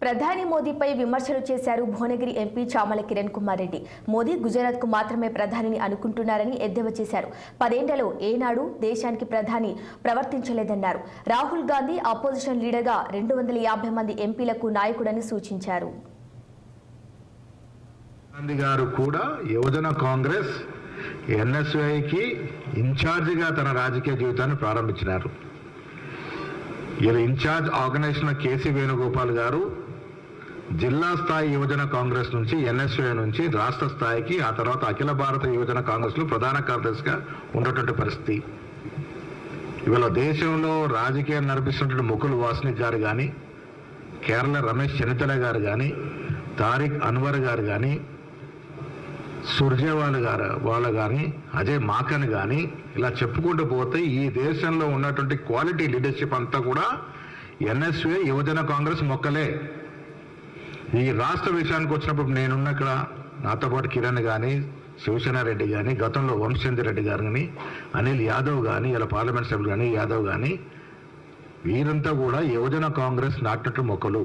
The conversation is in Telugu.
ప్రధాని మోదీపై విమర్శలు చేశారు భువనగిరి ఎంపీ చామల కిరణ్ కుమార్ రెడ్డి. మోదీ గుజరాత్కు మాత్రమే ప్రధానిని అనుకుంటున్నారని ఎద్దేవా చేశారు. 10 ఏళ్లలో ఏనాడు దేశానికి ప్రధాని ప్రవర్తించలేదన్నారు. రాహుల్ గాంధీ అపోజిషన్ లీడర్గా 250 మంది ఎంపీలకు నాయకుడని సూచించారు. గాంధీ గారు కూడా యువజన కాంగ్రెస్ ఎన్ఎస్ఐకి ఇన్ఛార్జిగా తన రాజకీయ జీవితాన్ని ప్రారంభించినారు. ఇలా ఇన్ఛార్జ్ ఆర్గనైజేషన్ కేసీ వేణుగోపాల్ గారు జిల్లా స్థాయి యువజన కాంగ్రెస్ నుంచి ఎన్ఎస్ఐ నుంచి రాష్ట్ర స్థాయికి, ఆ తర్వాత అఖిల భారత యువజన కాంగ్రెస్లో ప్రధాన కార్యదర్శిగా ఉన్నటువంటి పరిస్థితి. ఇవాళ దేశంలో రాజకీయం నడిపిస్తున్నటువంటి ముకుల్ వాస్నిక్ గారు కానీ, కేరళ రమేష్ చెన్నితల గారు కానీ, తారిక్ అన్వర్ గారు కానీ, సుర్జేవాల్ గారు వాళ్ళు కానీ, అజయ్ మాకన్ కానీ, ఇలా చెప్పుకుంటూ పోతే ఈ దేశంలో ఉన్నటువంటి క్వాలిటీ లీడర్షిప్ అంతా కూడా ఎన్ఎస్ఏ యువజన కాంగ్రెస్ మొక్కలే. ఈ రాష్ట్ర విషయానికి వచ్చినప్పుడు నేనున్న ఇక్కడ నాతో పాటు కిరణ్ కానీ, శివసేన రెడ్డి కానీ, గతంలో వంశచంద్ర రెడ్డి గారు కానీ, అనిల్ యాదవ్ కానీ, ఇలా పార్లమెంట్ సభ్యులు కానీ యాదవ్ కానీ, వీరంతా కూడా యువజన కాంగ్రెస్ నాటినట్టు మొక్కలు.